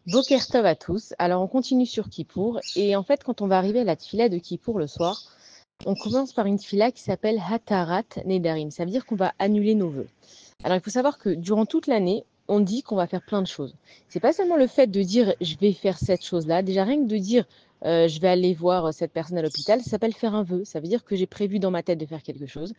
Boker Tov à tous. Alors on continue sur Kippour et en fait quand on va arriver à la tfila de Kippour le soir, on commence par une tfila qui s'appelle Hatarat Nedarim. Ça veut dire qu'on va annuler nos vœux. Alors il faut savoir que durant toute l'année, on dit qu'on va faire plein de choses. C'est pas seulement le fait de dire je vais faire cette chose-là. Déjà rien que de dire je vais aller voir cette personne à l'hôpital, ça s'appelle faire un vœu. Ça veut dire que j'ai prévu dans ma tête de faire quelque chose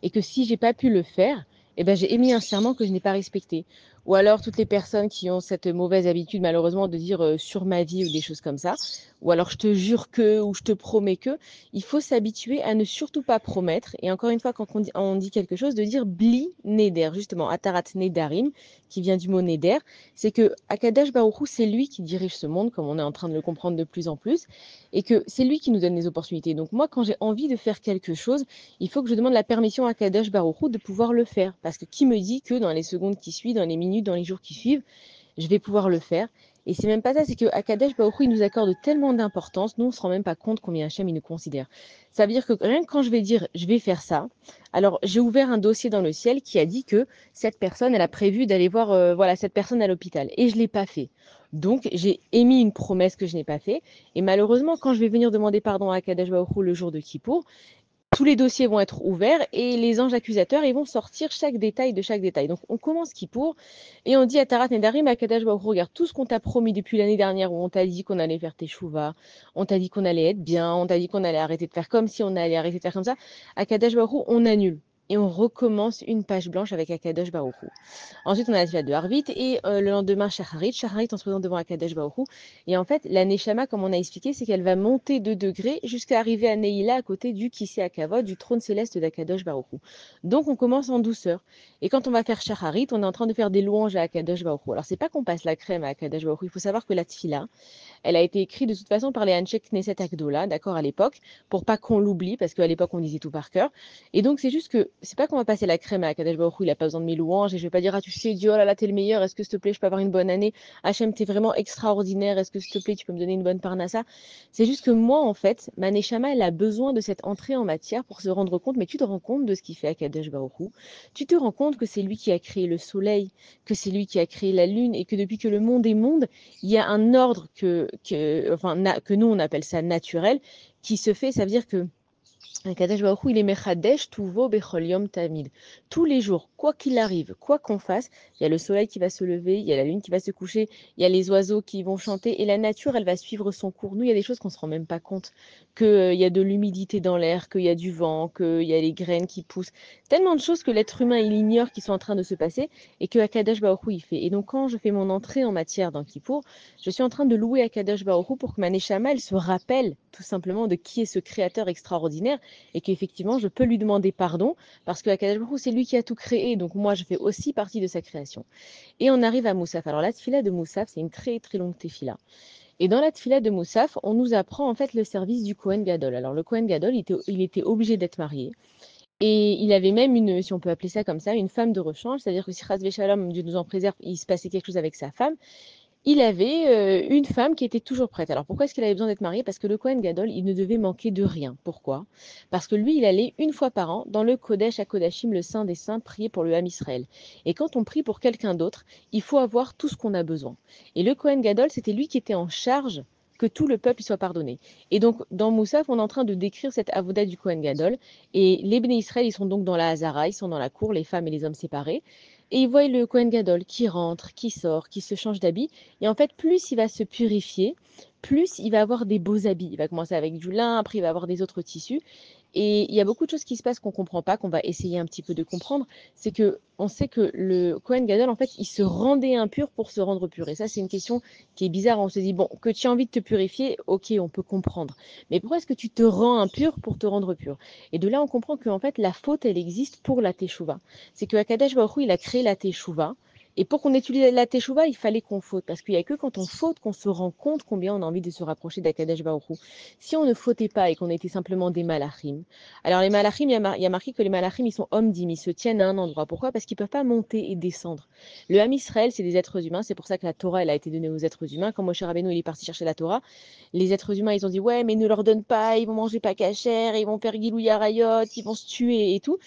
et que si j'ai pas pu le faire, eh ben, j'ai émis un serment que je n'ai pas respecté. Ou alors toutes les personnes qui ont cette mauvaise habitude malheureusement de dire sur ma vie ou des choses comme ça, ou alors je te jure que, ou je te promets que, il faut s'habituer à ne surtout pas promettre. Et encore une fois, quand on dit quelque chose, de dire bli neder, justement, atarat nedarim, qui vient du mot neder, c'est que Akadash Baruch Hu, c'est lui qui dirige ce monde, comme on est en train de le comprendre de plus en plus, et que c'est lui qui nous donne les opportunités. Donc moi, quand j'ai envie de faire quelque chose, il faut que je demande la permission à Kadosh Baruch Hu de pouvoir le faire. Parce que qui me dit que dans les secondes qui suivent, dans les minutes, dans les jours qui suivent, je vais pouvoir le faire. Et c'est même pas ça, c'est que Akadesh Baruch Hu, il nous accorde tellement d'importance, nous on se rend même pas compte combien Hachem il nous considère. Ça veut dire que rien que quand je vais dire je vais faire ça, alors j'ai ouvert un dossier dans le ciel qui a dit que cette personne, elle a prévu d'aller voir voilà cette personne à l'hôpital et je l'ai pas fait. Donc j'ai émis une promesse que je n'ai pas fait et malheureusement quand je vais venir demander pardon à Akadesh Baruch Hu le jour de Kippour, tous les dossiers vont être ouverts et les anges accusateurs ils vont sortir chaque détail de chaque détail. Donc on commence Kippour et on dit à Tarat Nedarim, à Kadash Baruch Hu, regarde tout ce qu'on t'a promis depuis l'année dernière où on t'a dit qu'on allait faire tes chouvas, on t'a dit qu'on allait être bien, on t'a dit qu'on allait arrêter de faire comme si on allait arrêter de faire comme ça. À Kadash Baruch Hu, on annule. Et on recommence une page blanche avec Akadosh Baruch Hu. Ensuite, on a la tefila de Harvit et le lendemain, Shacharit. Shacharit, on se présente devant Akadosh Baruch Hu. Et en fait, la Neshama, comme on a expliqué, c'est qu'elle va monter de degrés jusqu'à arriver à Neila, à côté du Kisei Akavod, du trône céleste d'Akadosh Baruch Hu. Donc, on commence en douceur. Et quand on va faire Shacharit, on est en train de faire des louanges à Akadosh Baruch Hu. Alors, c'est pas qu'on passe la crème à Akadosh Baruch Hu. Il faut savoir que la tefila, elle a été écrite de toute façon par les Hanshek Knesset Agdola, d'accord, à l'époque, pour pas qu'on l'oublie, parce qu'à l'époque, on disait tout par cœur. Et donc, c'est juste que c'est pas qu'on va passer la crème à Akadosh Baruch Hu, il a pas besoin de mes louanges, et je vais pas dire, ah, tu sais, Dieu, oh là là, t'es le meilleur, est-ce que s'il te plaît, je peux avoir une bonne année? Hachem, t'es vraiment extraordinaire, est-ce que s'il te plaît, tu peux me donner une bonne parnassa? C'est juste que moi, en fait, ma Neshama, elle a besoin de cette entrée en matière pour se rendre compte, mais tu te rends compte de ce qu'il fait Akadosh Baruch Hu. Tu te rends compte que c'est lui qui a créé le soleil, que c'est lui qui a créé la lune, et que depuis que le monde est monde, il y a un ordre que nous, on appelle ça naturel, qui se fait, ça veut dire que Kadesh Baruch Hu, il est Mechadesh Tuvo Bechol Yom Tamid. Tous les jours, quoi qu'il arrive, quoi qu'on fasse, il y a le soleil qui va se lever, il y a la lune qui va se coucher, il y a les oiseaux qui vont chanter, et la nature, elle va suivre son cours. Nous, il y a des choses qu'on ne se rend même pas compte, qu'il y a de l'humidité dans l'air, qu'il y a du vent, qu'il y a les graines qui poussent. Tellement de choses que l'être humain, il ignore qui sont en train de se passer, et que Akadosh Baruch Hu, il fait. Et donc, quand je fais mon entrée en matière dans Kippour, je suis en train de louer Akadosh Baruch Hu pour que ma Neshama, elle se rappelle tout simplement de qui est ce créateur extraordinaire et qu'effectivement, je peux lui demander pardon parce que Akadosh Baruch Hu, c'est lui qui a tout créé. Donc moi, je fais aussi partie de sa création. Et on arrive à Moussaf. Alors la tefila de Moussaf, c'est une très très longue tefila. Et dans la tefila de Moussaf, on nous apprend en fait le service du Kohen Gadol. Alors le Kohen Gadol, il était obligé d'être marié. Et il avait même une, si on peut appeler ça comme ça, une femme de rechange, c'est-à-dire que si Chas Shalom, Dieu nous en préserve, il se passait quelque chose avec sa femme, il avait une femme qui était toujours prête. Alors pourquoi est-ce qu'il avait besoin d'être marié? Parce que le Kohen Gadol, il ne devait manquer de rien. Pourquoi? Parce que lui, il allait une fois par an dans le Kodesh à Kodashim, le Saint des Saints, prier pour le Ham Israël. Et quand on prie pour quelqu'un d'autre, il faut avoir tout ce qu'on a besoin. Et le Kohen Gadol, c'était lui qui était en charge que tout le peuple soit pardonné. Et donc, dans Moussaf, on est en train de décrire cette avoda du Kohen Gadol. Et les Béné Israël, ils sont donc dans la Hazara, ils sont dans la cour, les femmes et les hommes séparés. Et ils voient le Kohen Gadol qui rentre, qui sort, qui se change d'habit. Et en fait, plus il va se purifier, plus il va avoir des beaux habits. Il va commencer avec du lin, après il va avoir des autres tissus. Et il y a beaucoup de choses qui se passent qu'on ne comprend pas, qu'on va essayer un petit peu de comprendre. C'est que on sait que le Kohen Gadol, en fait, il se rendait impur pour se rendre pur. Et ça, c'est une question qui est bizarre. On se dit, bon, que tu as envie de te purifier, ok, on peut comprendre. Mais pourquoi est-ce que tu te rends impur pour te rendre pur? Et de là, on comprend qu'en fait, la faute, elle existe pour la teshuva. C'est que Akadosh Baruch Hu, il a créé la teshuva. Et pour qu'on utilise la teshuva, il fallait qu'on faute. Parce qu'il n'y a que quand on faute qu'on se rend compte combien on a envie de se rapprocher d'Akadosh Baruch Hu. Si on ne fautait pas et qu'on était simplement des malachim, alors les malachim, il y a marqué que les malachim, ils sont hommes dîmes, ils se tiennent à un endroit. Pourquoi? Parce qu'ils ne peuvent pas monter et descendre. Le Ham Israël, c'est des êtres humains. C'est pour ça que la Torah, elle a été donnée aux êtres humains. Quand Moshe Rabbeinu, il est parti chercher la Torah, les êtres humains, ils ont dit, ouais, mais ne leur donne pas, ils vont manger pas cachère, ils vont faire Gilou Yarayot, ils vont se tuer et tout.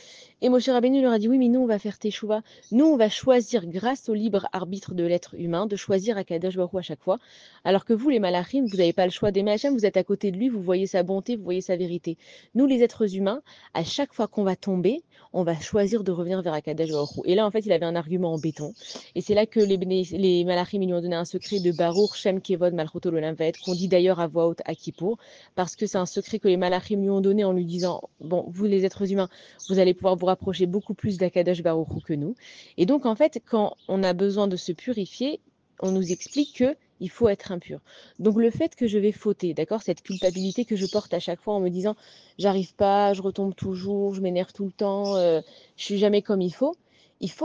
Et Moshe Rabbeinu leur a dit, oui, mais nous, on va faire Teshuvah. Nous, on va choisir grâce grâce au libre arbitre de l'être humain de choisir Akadosh Baruch Hu à chaque fois. Alors que vous, les malachim, vous n'avez pas le choix d'aimer Hachem, vous êtes à côté de lui, vous voyez sa bonté, vous voyez sa vérité. Nous, les êtres humains, à chaque fois qu'on va tomber, on va choisir de revenir vers Akadosh Baruch Hu. Et là, en fait, il avait un argument en béton. Et c'est là que les malachim ils lui ont donné un secret de Baruch Shem Kevod Malchuto Olam Vaed, qu'on dit d'ailleurs à voix haute à Kippour, parce que c'est un secret que les malachim lui ont donné en lui disant, bon, vous les êtres humains, vous allez pouvoir vous rapprocher beaucoup plus d'Akadosh Baruch Hu que nous. Et donc, en fait, quand on a besoin de se purifier, on nous explique que il faut être impur. Donc le fait que je vais fauter, d'accord, cette culpabilité que je porte à chaque fois en me disant j'arrive pas, je retombe toujours, je m'énerve tout le temps, je suis jamais comme il faut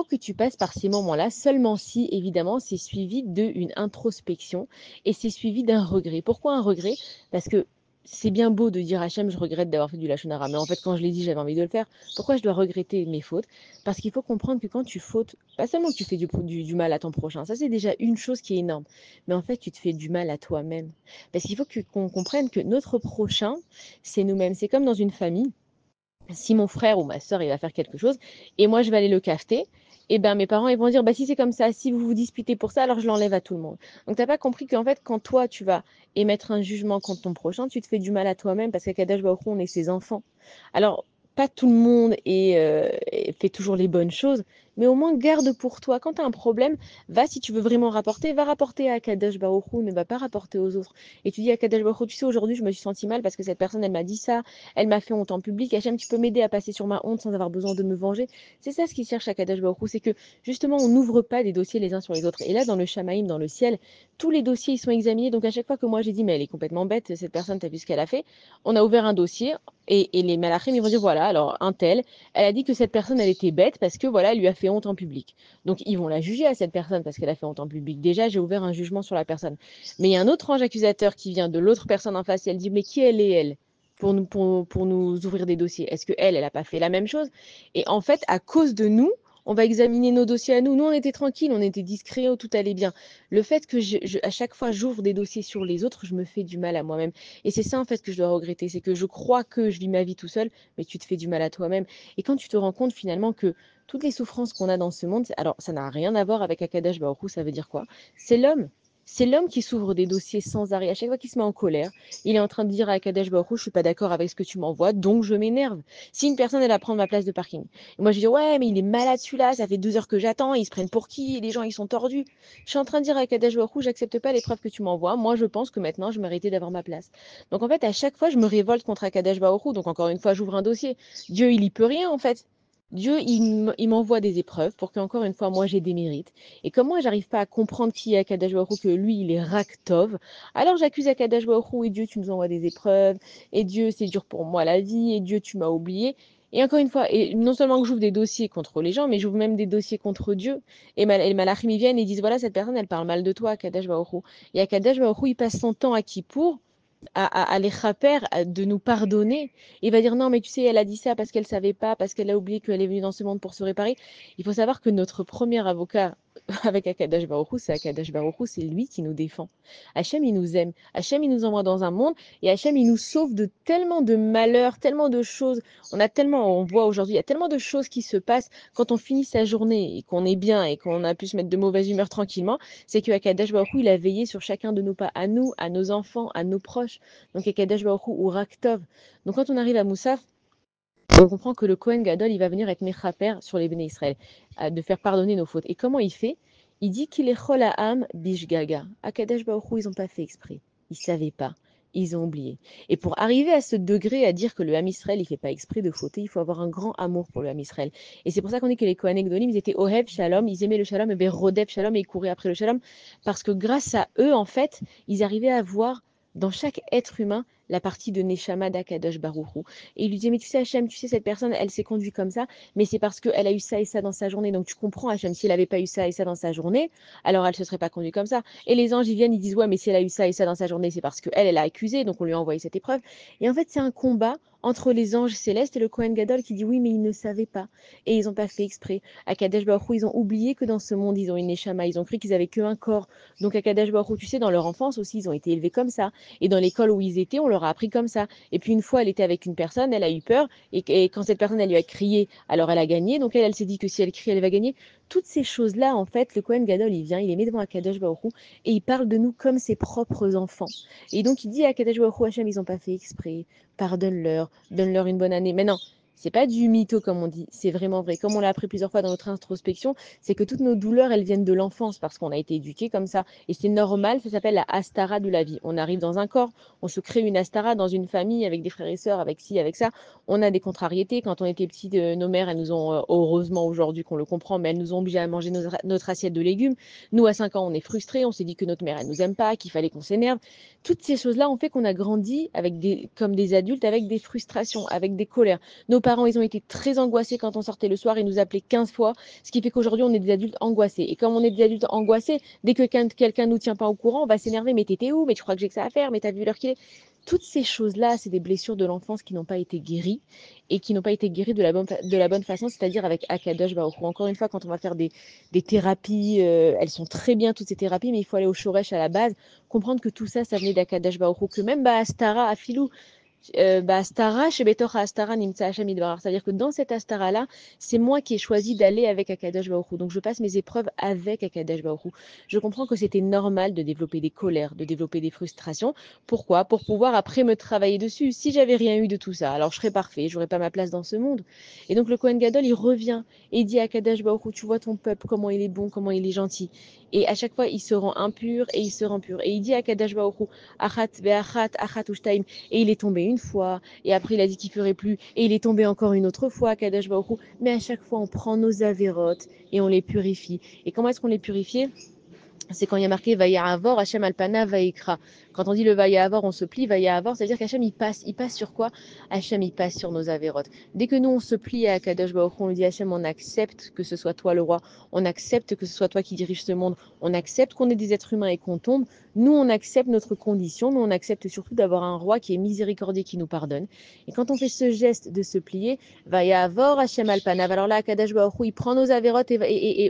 que tu passes par ces moments-là, seulement si, évidemment, c'est suivi d'une introspection et c'est suivi d'un regret. Pourquoi un regret? Parce que c'est bien beau de dire Hachem, je regrette d'avoir fait du Lachon Hara, mais en fait, quand je l'ai dit, j'avais envie de le faire. Pourquoi je dois regretter mes fautes? Parce qu'il faut comprendre que quand tu fautes, pas seulement que tu fais du mal à ton prochain, ça c'est déjà une chose qui est énorme, mais en fait, tu te fais du mal à toi-même. Parce qu'il faut qu'on comprenne que notre prochain, c'est nous-mêmes. C'est comme dans une famille si mon frère ou ma sœur il va faire quelque chose et moi je vais aller le cafeter, et ben mes parents ils vont dire bah si c'est comme ça, si vous vous disputez pour ça, alors je l'enlève à tout le monde. Donc t'as pas compris qu'en fait quand toi tu vas émettre un jugement contre ton prochain, tu te fais du mal à toi-même parce qu'à Kadash Baruch Hu, on est ses enfants. Alors pas tout le monde fait toujours les bonnes choses, mais au moins garde pour toi. Quand tu as un problème, va si tu veux vraiment rapporter, va rapporter à Kadash Baruch Hu, ne va pas rapporter aux autres. Et tu dis à Kadash Baruch Hu, tu sais aujourd'hui je me suis senti mal parce que cette personne elle m'a dit ça, elle m'a fait honte en public. Hachem, tu peux m'aider à passer sur ma honte sans avoir besoin de me venger. C'est ça ce qu'il cherche à Kadash Baruch Hu, c'est que justement on n'ouvre pas des dossiers les uns sur les autres. Et là, dans le Shamaïm, dans le ciel, tous les dossiers ils sont examinés. Donc à chaque fois que moi j'ai dit mais elle est complètement bête, cette personne, t'as vu ce qu'elle a fait, on a ouvert un dossier et les malachim ils vont dire voilà alors un tel, elle a dit que cette personne elle était bête parce que voilà elle lui a fait honte en public. Donc ils vont la juger à cette personne parce qu'elle a fait honte en public. Déjà j'ai ouvert un jugement sur la personne. Mais il y a un autre ange accusateur qui vient de l'autre personne en face et elle dit mais qui elle est elle? Pour nous ouvrir des dossiers. Est-ce qu'elle, elle n'a pas fait la même chose? Et en fait, à cause de nous, on va examiner nos dossiers à nous. Nous, on était tranquilles, on était discrets, tout allait bien. Le fait que à chaque fois, j'ouvre des dossiers sur les autres, je me fais du mal à moi-même. Et c'est ça, en fait, que je dois regretter. C'est que je crois que je vis ma vie tout seul, mais tu te fais du mal à toi-même. Et quand tu te rends compte, finalement, que toutes les souffrances qu'on a dans ce monde, alors ça n'a rien à voir avec Akadash Baruch Hu, ça veut dire quoi? C'est l'homme. C'est l'homme qui s'ouvre des dossiers sans arrêt. À chaque fois qu'il se met en colère, il est en train de dire à Kadesh Baruch Hu, je suis pas d'accord avec ce que tu m'envoies, donc je m'énerve. Si une personne, elle va prendre ma place de parking, et moi je dis, ouais, mais il est malade celui-là, ça fait 2 heures que j'attends, ils se prennent pour qui, les gens, ils sont tordus. Je suis en train de dire à Kadesh Baruch Hu, j'accepte pas l'épreuve que tu m'envoies, moi je pense que maintenant, je méritais d'avoir ma place. Donc en fait, à chaque fois, je me révolte contre Akadesh Baruch Hu, donc encore une fois, j'ouvre un dossier. Dieu, il y peut rien en fait. Dieu, il m'envoie des épreuves pour qu'encore une fois, moi, j'ai des mérites. Et comme moi, j'arrive pas à comprendre qui est Akadosh Baruch Hu, que lui, il est Raktov, alors j'accuse Akadosh Baruch Hu, et Dieu, tu nous envoies des épreuves, et Dieu, c'est dur pour moi la vie, et Dieu, tu m'as oublié. Et encore une fois, et non seulement que j'ouvre des dossiers contre les gens, mais j'ouvre même des dossiers contre Dieu. Et les malachim, ils viennent et disent, voilà, cette personne, elle parle mal de toi, Akadosh Baruch Hu. Et Akadosh Baruch Hu, il passe son temps à Kippour à les chaper, de nous pardonner. Il va dire non, mais tu sais, elle a dit ça parce qu'elle savait pas, parce qu'elle a oublié qu'elle est venue dans ce monde pour se réparer. Il faut savoir que notre premier avocat avec Akadash Baruch Hu, c'est Akadash Baruch Hu, c'est lui qui nous défend. Hachem, il nous aime. Hachem, il nous envoie dans un monde et Hachem, il nous sauve de tellement de malheurs, tellement de choses. On voit aujourd'hui, il y a tellement de choses qui se passent quand on finit sa journée et qu'on est bien et qu'on a pu se mettre de mauvaise humeur tranquillement. C'est que Akadash Baruch Hu, il a veillé sur chacun de nos pas, à nous, à nos enfants, à nos proches. Donc Akadash Baruch Hu ou Raktov. Donc quand on arrive à Moussaf, on comprend que le Kohen Gadol, il va venir être Mechaper sur les Béné Israël, de faire pardonner nos fautes. Et comment il fait? Il dit qu'il est Chol Ha'am Bishgaga. Akadash Baruch Hu, ils n'ont pas fait exprès. Ils ne savaient pas. Ils ont oublié. Et pour arriver à ce degré, à dire que le Ham Israël, il ne fait pas exprès de fauter, il faut avoir un grand amour pour le Ham Israël. Et c'est pour ça qu'on dit que les Kohanim Gdolim, ils étaient Ohev Shalom, ils aimaient le Shalom, et bien Rodef Shalom, et ils couraient après le Shalom, parce que grâce à eux, en fait, ils arrivaient à voir dans chaque être humain la partie de Neshama d'Akadosh Baruch Hu. Et il lui dit, mais tu sais, Hachem, tu sais, cette personne, elle s'est conduite comme ça, mais c'est parce qu'elle a eu ça et ça dans sa journée. Donc tu comprends, Hachem, si elle n'avait pas eu ça et ça dans sa journée, alors elle ne se serait pas conduite comme ça. Et les anges, ils viennent, ils disent, ouais, mais si elle a eu ça et ça dans sa journée, c'est parce qu'elle, elle a accusé, donc on lui a envoyé cette épreuve. Et en fait, c'est un combat entre les anges célestes et le Kohen Gadol qui dit, oui, mais ils ne savaient pas. Et ils n'ont pas fait exprès. À Kadesh Baruch Hu, ils ont oublié que dans ce monde, ils ont une Neshama, ils ont cru qu'ils avaient qu'un corps. Donc à Kadesh Baruch Hu, tu sais, dans leur enfance aussi, ils ont été élevés comme ça. Et dans l'école où ils étaient, on leur a appris comme ça. Et puis une fois, elle était avec une personne, elle a eu peur, et quand cette personne, elle lui a crié, alors elle a gagné. Donc elle s'est dit que si elle crie, elle va gagner. Toutes ces choses-là, en fait, le Kohen Gadol, il vient, il les met devant Akadosh Baruch Hu, et il parle de nous comme ses propres enfants. Et donc, il dit à Akadosh Baruch Hu, Hachem, ils n'ont pas fait exprès, pardonne-leur, donne-leur une bonne année. Mais non, c'est pas du mytho, comme on dit, c'est vraiment vrai. Comme on l'a appris plusieurs fois dans notre introspection, c'est que toutes nos douleurs, elles viennent de l'enfance, parce qu'on a été éduqués comme ça. Et c'est normal, ça s'appelle la Hastara de la vie. On arrive dans un corps, on se crée une Hastara dans une famille, avec des frères et sœurs, avec ci, avec ça. On a des contrariétés. Quand on était petits, nos mères, elles nous ont, heureusement aujourd'hui qu'on le comprend, mais elles nous ont obligés à manger notre assiette de légumes. Nous, à 5 ans, on est frustrés, on s'est dit que notre mère, elle nous aime pas, qu'il fallait qu'on s'énerve. Toutes ces choses-là ont fait qu'on a grandi comme des adultes avec des frustrations, avec des colères. Nos parents, ils ont été très angoissés quand on sortait le soir, ils nous appelaient 15 fois, ce qui fait qu'aujourd'hui, on est des adultes angoissés. Et comme on est des adultes angoissés, dès que quelqu'un nous tient pas au courant, on va s'énerver, mais t'étais où? Mais tu crois que j'ai que ça à faire? Mais t'as vu l'heure qu'il est? Toutes ces choses-là, c'est des blessures de l'enfance qui n'ont pas été guéries et qui n'ont pas été guéries de la bonne façon, c'est-à-dire avec Akadosh Baruch Hu. Encore une fois, quand on va faire des thérapies, elles sont très bien toutes ces thérapies, mais il faut aller au shoresh à la base, comprendre que tout ça, ça venait d'Akadosh Baruch Hu, que même Astara, Afilou, Astara, Shebetor Astara Nimtza Hashem Idbarar. C'est-à-dire que dans cette Astara-là, c'est moi qui ai choisi d'aller avec Akadosh Baruch Hu. Donc je passe mes épreuves avec Akadosh Baruch Hu. Je comprends que c'était normal de développer des colères, de développer des frustrations. Pourquoi? Pour pouvoir après me travailler dessus. Si j'avais rien eu de tout ça, alors je serais parfait, j'aurais pas ma place dans ce monde. Et donc le Kohen Gadol, il revient et il dit à Akadosh Baruch Hu, tu vois ton peuple, comment il est bon, comment il est gentil. Et à chaque fois, il se rend impur et il se rend pur. Et il dit à Akadosh Baruch Hu, Achat ve'achat, achat ushtaim. Et il est tombé une fois, et après il a dit qu'il ferait plus, et il est tombé encore une autre fois, Kadesh Baruch Hu. Mais à chaque fois, on prend nos avérotes et on les purifie. Et comment est-ce qu'on les purifie? C'est quand il y a marqué Vaya'avor, Hachem Alpana, Vayikra. Quand on dit le Vaya'avor, on se plie, Vaya'avor, c'est-à-dire qu'Hachem il passe sur quoi? Hachem il passe sur nos avérotes. Dès que nous on se plie à Kadosh Baruch Hu, on lui dit Hachem, on accepte que ce soit toi le roi, on accepte que ce soit toi qui dirige ce monde, on accepte qu'on est des êtres humains et qu'on tombe. Nous on accepte notre condition, mais on accepte surtout d'avoir un roi qui est miséricordieux, qui nous pardonne. Et quand on fait ce geste de se plier, Vaya'avor, Hachem Alpanav, alors là, Kadosh Baruch Hu, il prend nos avérotes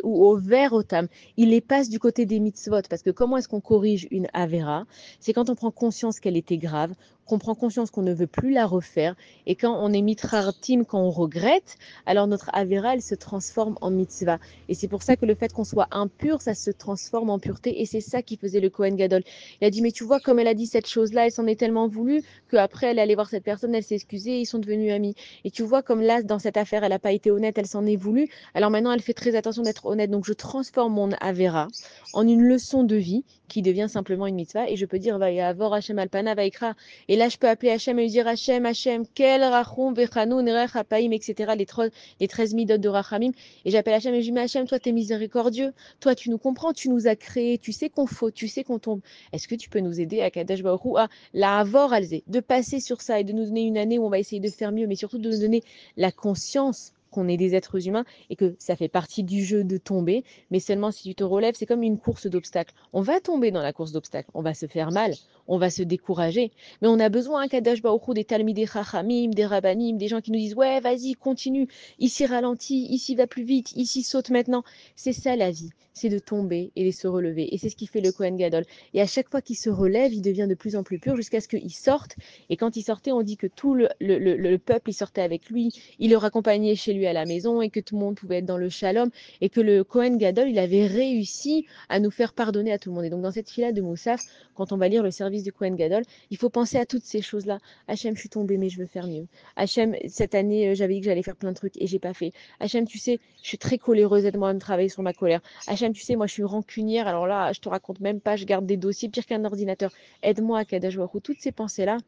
ou au vert otam, il les passe du côté des mitzvot. Parce que comment est-ce qu'on corrige une avéra? C'est quand on prend conscience qu'elle était grave, qu'on prend conscience qu'on ne veut plus la refaire, et quand on est mitrartim, quand on regrette, alors notre avéra, elle se transforme en mitzvah. Et c'est pour ça que le fait qu'on soit impur, ça se transforme en pureté, et c'est ça qui faisait le Kohen Gadol. Il a dit, mais tu vois, comme elle a dit cette chose-là, elle s'en est tellement voulu, qu'après, elle est allée voir cette personne, elle s'est excusée, et ils sont devenus amis. Et tu vois, comme là, dans cette affaire, elle n'a pas été honnête, elle s'en est voulu, alors maintenant, elle fait très attention d'être honnête. Donc, je transforme mon avéra en une leçon de vie qui devient simplement une mitzvah. Et je peux dire, Vayavor Hashem Alpana Vaikra. Et là, je peux appeler Hashem et lui dire, Hashem, quel rachum vechanu nerech hapaim, etc. Les 13 midot de rachamim. Et j'appelle Hashem et je dis, mais Hashem, toi, tu es miséricordieux. Toi, tu nous comprends, tu nous as créés, tu sais qu'on faut, tu sais qu'on tombe. Est-ce que tu peux nous aider à Kadesh Baruch Hu, à la Havor Alze, de passer sur ça et de nous donner une année où on va essayer de faire mieux, mais surtout de nous donner la conscience qu'on est des êtres humains et que ça fait partie du jeu de tomber, mais seulement si tu te relèves, c'est comme une course d'obstacles. On va tomber dans la course d'obstacles, on va se faire mal, on va se décourager, mais on a besoin un Kadash Baruch Hu, des Talmidei Chachamim, des Rabbanim, des gens qui nous disent ouais, vas-y, continue, ici ralentis, ici va plus vite, ici saute maintenant. C'est ça la vie, c'est de tomber et de se relever, et c'est ce qui fait le Kohen Gadol. Et à chaque fois qu'il se relève, il devient de plus en plus pur jusqu'à ce qu'il sorte. Et quand il sortait, on dit que tout le peuple il sortait avec lui, il le raccompagnait chez lui à la maison et que tout le monde pouvait être dans le shalom et que le Kohen Gadol, il avait réussi à nous faire pardonner à tout le monde. Et donc dans cette fila de Moussaf, quand on va lire le service du Kohen Gadol, il faut penser à toutes ces choses-là. Hachem, je suis tombée, mais je veux faire mieux. Hachem, cette année, j'avais dit que j'allais faire plein de trucs et j'ai pas fait. Hachem, tu sais, je suis très coléreuse, aide-moi à me travailler sur ma colère. Hachem, tu sais, moi je suis rancunière, alors là, je te raconte même pas, je garde des dossiers pire qu'un ordinateur. Aide-moi à Kadash Baruch Hu. Toutes ces pensées-là,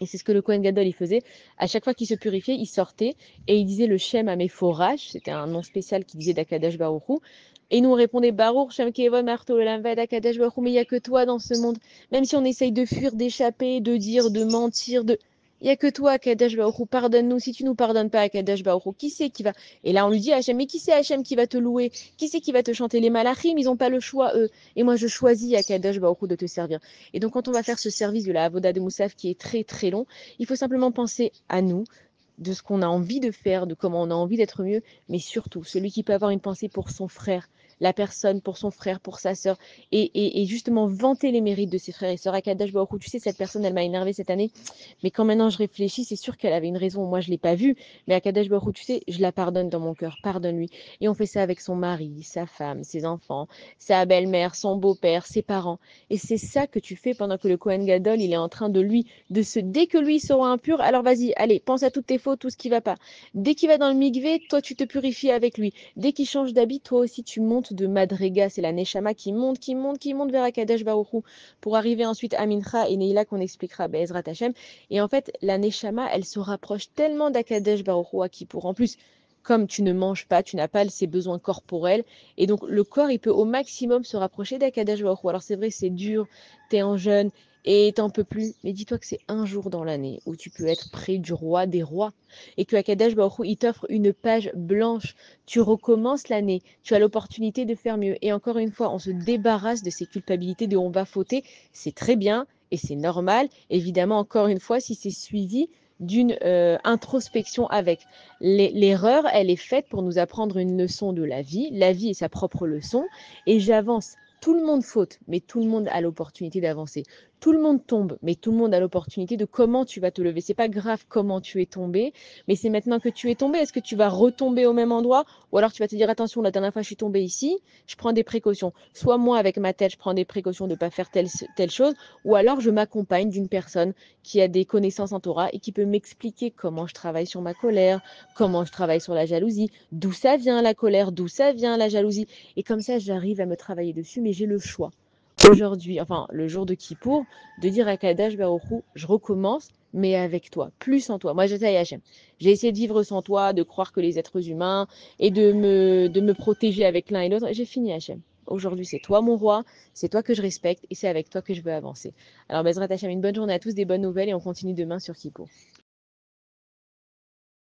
et c'est ce que le Kohen Gadol il faisait. À chaque fois qu'il se purifiait, il sortait et il disait le Shem à Méphorage. C'était un nom spécial qu'il disait d'Akadash Baruch Hu. Et nous on répondait Baruch Shem Kevon Marto Lamvad Akadash Baruch Hu. Mais il n'y a que toi dans ce monde. Même si on essaye de fuir, d'échapper, de dire, de mentir, de. Il n'y a que toi, Akadash Baruch Hu. Pardonne-nous. Si tu nous pardonnes pas, Akadash Baruch Hu, qui c'est qui va. Et là on lui dit à Hachem, mais qui c'est Hachem qui va te louer? Qui c'est qui va te chanter les malachim? Ils n'ont pas le choix, eux. Et moi je choisis, Akadash Baruch Hu, de te servir. Et donc, quand on va faire ce service de la Avoda de Moussaf qui est très très long, il faut simplement penser à nous, de ce qu'on a envie de faire, de comment on a envie d'être mieux, mais surtout, celui qui peut avoir une pensée pour son frère, la personne, pour son frère, pour sa sœur, et justement vanter les mérites de ses frères et sœurs. Akadosh Baruch Hu, tu sais, cette personne, elle m'a énervé cette année, mais quand maintenant je réfléchis, c'est sûr qu'elle avait une raison. Moi, je ne l'ai pas vue, mais Akadosh Baruch Hu, tu sais, je la pardonne dans mon cœur, pardonne-lui. Et on fait ça avec son mari, sa femme, ses enfants, sa belle-mère, son beau-père, ses parents. Et c'est ça que tu fais pendant que le Kohen Gadol, il est en train dès que lui sera impur, alors vas-y, allez, pense à toutes tes fautes, tout ce qui va pas. Dès qu'il va dans le mikvé, toi, tu te purifies avec lui. Dès qu'il change d'habit, toi aussi, tu montes de Madrega. C'est la Neshama qui monte, qui monte, qui monte vers Akadosh Baruch Hu pour arriver ensuite à Mincha et Neila qu'on expliquera Be'ezrat Hashem. Et en fait, la Neshama, elle se rapproche tellement d'Akadosh Baruch Hu à Kippour. En plus, comme tu ne manges pas, tu n'as pas ces besoins corporels. Et donc, le corps, il peut au maximum se rapprocher d'Akadosh Baruch Hu. Alors, c'est vrai, c'est dur, tu es en jeûne et t'en peux plus. Mais dis-toi que c'est un jour dans l'année où tu peux être près du roi des rois et que Akadosh Baruch Hu, il t'offre une page blanche. Tu recommences l'année, tu as l'opportunité de faire mieux. Et encore une fois, on se débarrasse de ces culpabilités de on va fauter. C'est très bien et c'est normal. Évidemment, encore une fois, si c'est suivi d'une introspection avec. L'erreur, elle est faite pour nous apprendre une leçon de la vie. La vie est sa propre leçon et j'avance. Tout le monde faute, mais tout le monde a l'opportunité d'avancer. Tout le monde tombe, mais tout le monde a l'opportunité de comment tu vas te lever. C'est pas grave comment tu es tombé, mais c'est maintenant que tu es tombé. Est-ce que tu vas retomber au même endroit ou alors tu vas te dire attention, la dernière fois je suis tombé ici, je prends des précautions. Soit moi avec ma tête, je prends des précautions de ne pas faire telle chose, ou alors je m'accompagne d'une personne qui a des connaissances en Torah et qui peut m'expliquer comment je travaille sur ma colère, comment je travaille sur la jalousie, d'où ça vient la colère, d'où ça vient la jalousie. Et comme ça, j'arrive à me travailler dessus, mais j'ai le choix. Aujourd'hui, enfin le jour de Kippour, de dire à Kadash Baruchou, je recommence, mais avec toi, plus sans toi. Moi, j'essaye Hachem. J'ai essayé de vivre sans toi, de croire que les êtres humains et de me protéger avec l'un et l'autre. J'ai fini Hachem. Aujourd'hui, c'est toi mon roi, c'est toi que je respecte et c'est avec toi que je veux avancer. Alors, Bezrat Hachem, une bonne journée à tous, des bonnes nouvelles et on continue demain sur Kippour.